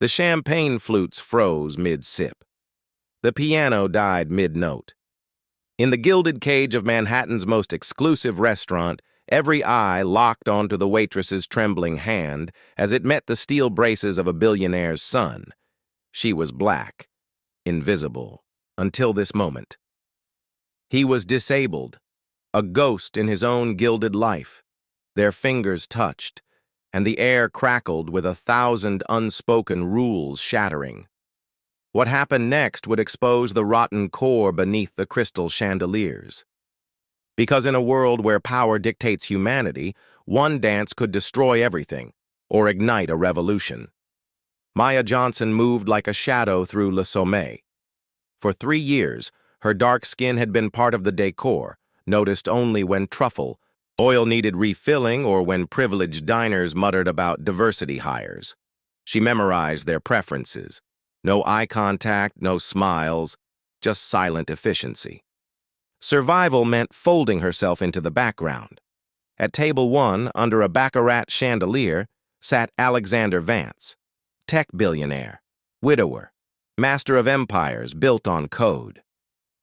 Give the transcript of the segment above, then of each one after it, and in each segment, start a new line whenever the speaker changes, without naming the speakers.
The champagne flutes froze mid-sip. The piano died mid-note. In the gilded cage of Manhattan's most exclusive restaurant, every eye locked onto the waitress's trembling hand as it met the steel braces of a billionaire's son. She was black, invisible, until this moment. He was disabled, a ghost in his own gilded life. Their fingers touched, and the air crackled with 1,000 unspoken rules shattering. What happened next would expose the rotten core beneath the crystal chandeliers. Because in a world where power dictates humanity, one dance could destroy everything, or ignite a revolution. Maya Johnson moved like a shadow through Le Sommet. For 3 years, her dark skin had been part of the decor, noticed only when truffle, oil needed refilling, or when privileged diners muttered about diversity hires. She memorized their preferences. No eye contact, no smiles, just silent efficiency. Survival meant folding herself into the background. At table 1, under a baccarat chandelier, sat Alexander Vance, tech billionaire, widower, master of empires built on code.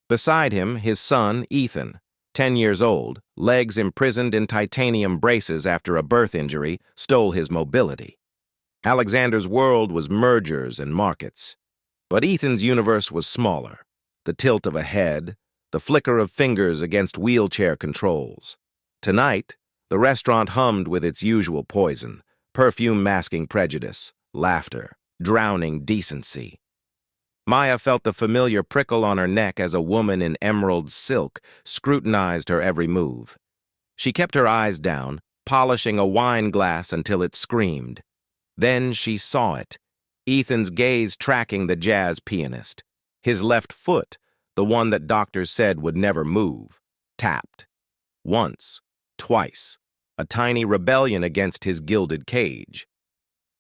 Beside him, his son, Ethan, 10 years old, legs imprisoned in titanium braces after a birth injury, stole his mobility. Alexander's world was mergers and markets. But Ethan's universe was smaller, the tilt of a head, the flicker of fingers against wheelchair controls. Tonight, the restaurant hummed with its usual poison, perfume masking prejudice, laughter, drowning decency. Maya felt the familiar prickle on her neck as a woman in emerald silk scrutinized her every move. She kept her eyes down, polishing a wine glass until it screamed. Then she saw it, Ethan's gaze tracking the jazz pianist. His left foot, the one that doctors said would never move, tapped. Once, twice, a tiny rebellion against his gilded cage.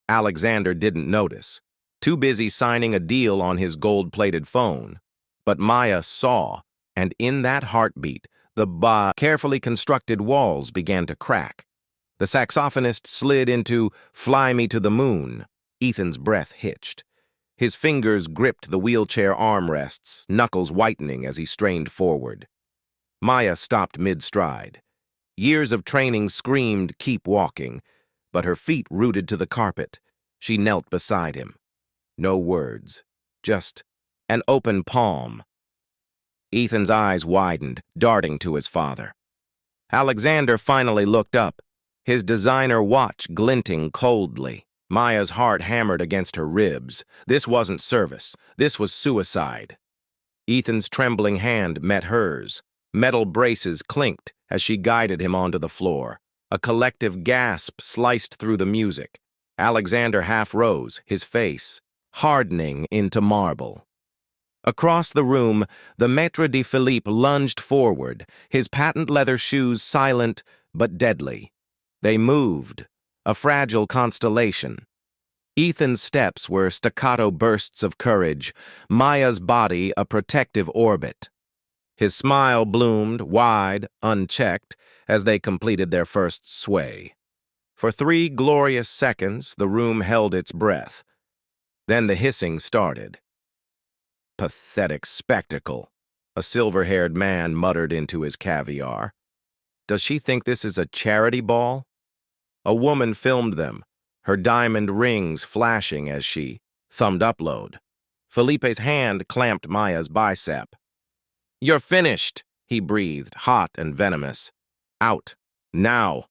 Alexander didn't notice, too busy signing a deal on his gold-plated phone. But Maya saw, and in that heartbeat, the carefully constructed walls began to crack. The saxophonist slid into "Fly Me to the Moon." Ethan's breath hitched. His fingers gripped the wheelchair armrests, knuckles whitening as he strained forward. Maya stopped mid-stride. Years of training screamed, "Keep walking," but her feet rooted to the carpet. She knelt beside him. No words, just an open palm. Ethan's eyes widened, darting to his father. Alexander finally looked up, his designer watch glinting coldly. Maya's heart hammered against her ribs. This wasn't service. This was suicide. Ethan's trembling hand met hers. Metal braces clinked as she guided him onto the floor. A collective gasp sliced through the music. Alexander half rose, his face hardening into marble. Across the room, the maître de Philippe lunged forward, his patent leather shoes silent but deadly. They moved, a fragile constellation. Ethan's steps were staccato bursts of courage, Maya's body a protective orbit. His smile bloomed, wide, unchecked, as they completed their first sway. For 3 glorious seconds, the room held its breath. Then the hissing started. "Pathetic spectacle," a silver-haired man muttered into his caviar. "Does she think this is a charity ball?" A woman filmed them, her diamond rings flashing as she thumbed upload. Felipe's hand clamped Maya's bicep. "You're finished," he breathed, hot and venomous. "Out. Now."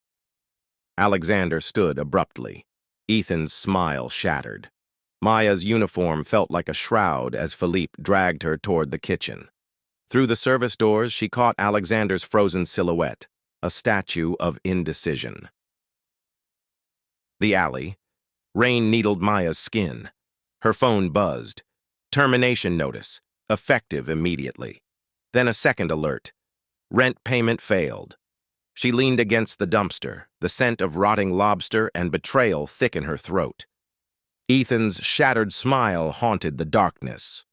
Alexander stood abruptly. Ethan's smile shattered. Maya's uniform felt like a shroud as Philippe dragged her toward the kitchen. Through the service doors, she caught Alexander's frozen silhouette, a statue of indecision. The alley. Rain needled Maya's skin. Her phone buzzed. Termination notice. Effective immediately. Then a second alert. Rent payment failed. She leaned against the dumpster, the scent of rotting lobster and betrayal thick in her throat. Ethan's shattered smile haunted the darkness.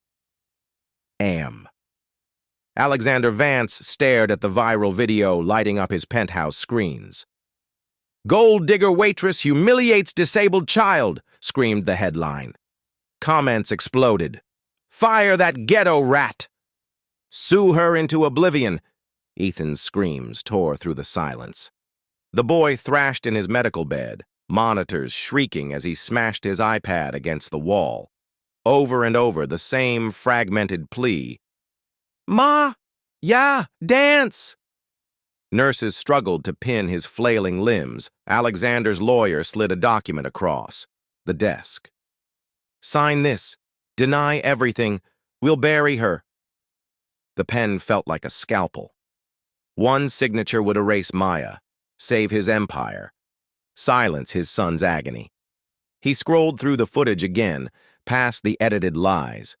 Alexander Vance stared at the viral video lighting up his penthouse screens. "Gold digger waitress humiliates disabled child," screamed the headline. Comments exploded. "Fire that ghetto rat! Sue her into oblivion!" Ethan's screams tore through the silence. The boy thrashed in his medical bed, monitors shrieking as he smashed his iPad against the wall. Over and over, the same fragmented plea. "Ma! Yeah, dance!" Nurses struggled to pin his flailing limbs. Alexander's lawyer slid a document across the desk. "Sign this. Deny everything. We'll bury her." The pen felt like a scalpel. One signature would erase Maya, save his empire, silence his son's agony. He scrolled through the footage again, past the edited lies.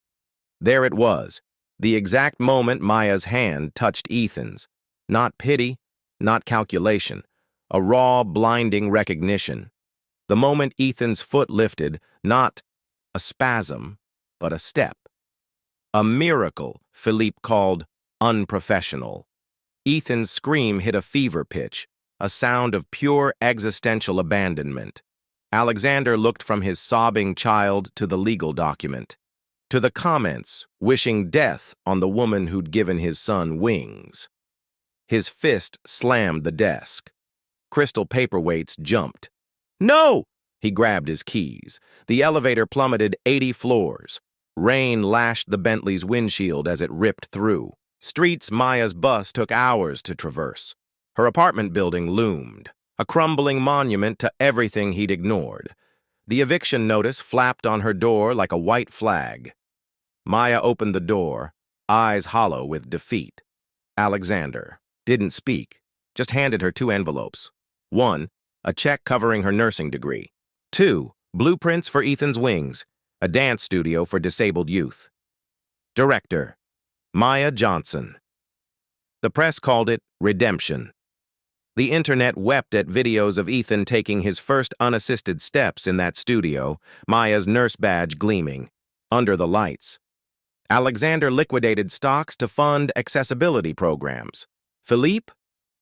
There it was, the exact moment Maya's hand touched Ethan's. Not pity, not calculation, a raw, blinding recognition. The moment Ethan's foot lifted, not a spasm, but a step. A miracle Philippe called unprofessional. Ethan's scream hit a fever pitch, a sound of pure existential abandonment. Alexander looked from his sobbing child to the legal document, to the comments wishing death on the woman who'd given his son wings. His fist slammed the desk. Crystal paperweights jumped. "No!" He grabbed his keys. The elevator plummeted 80 floors. Rain lashed the Bentley's windshield as it ripped through. Streets Maya's bus took hours to traverse. Her apartment building loomed, a crumbling monument to everything he'd ignored. The eviction notice flapped on her door like a white flag. Maya opened the door, eyes hollow with defeat. Alexander didn't speak, just handed her 2 envelopes. 1, a check covering her nursing degree. 2, blueprints for Ethan's wings, a dance studio for disabled youth. Director, Maya Johnson. The press called it redemption. The internet wept at videos of Ethan taking his first unassisted steps in that studio, Maya's nurse badge gleaming, under the lights. Alexander liquidated stocks to fund accessibility programs. Philippe?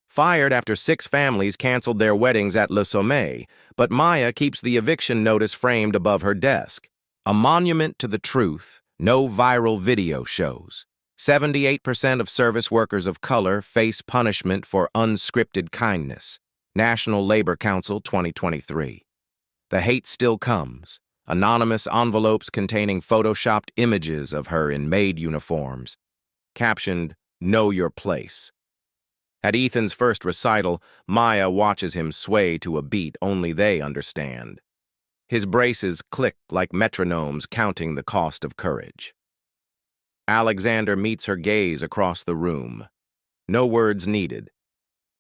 Fired after 6 families canceled their weddings at Le Sommet, but Maya keeps the eviction notice framed above her desk. A monument to the truth no viral video shows. 78% of service workers of color face punishment for unscripted kindness. National Labor Council 2023. The hate still comes. Anonymous envelopes containing photoshopped images of her in maid uniforms. Captioned, "Know your place." At Ethan's first recital, Maya watches him sway to a beat only they understand. His braces click like metronomes counting the cost of courage. Alexander meets her gaze across the room. No words needed.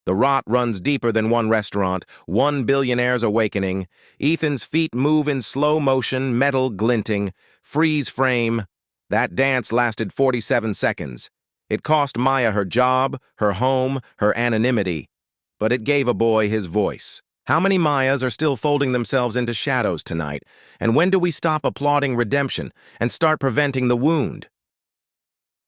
The rot runs deeper than one restaurant, one billionaire's awakening. Ethan's feet move in slow motion, metal glinting, freeze frame. That dance lasted 47 seconds. It cost Maya her job, her home, her anonymity. But it gave a boy his voice. How many Mayas are still folding themselves into shadows tonight? And when do we stop applauding redemption and start preventing the wound?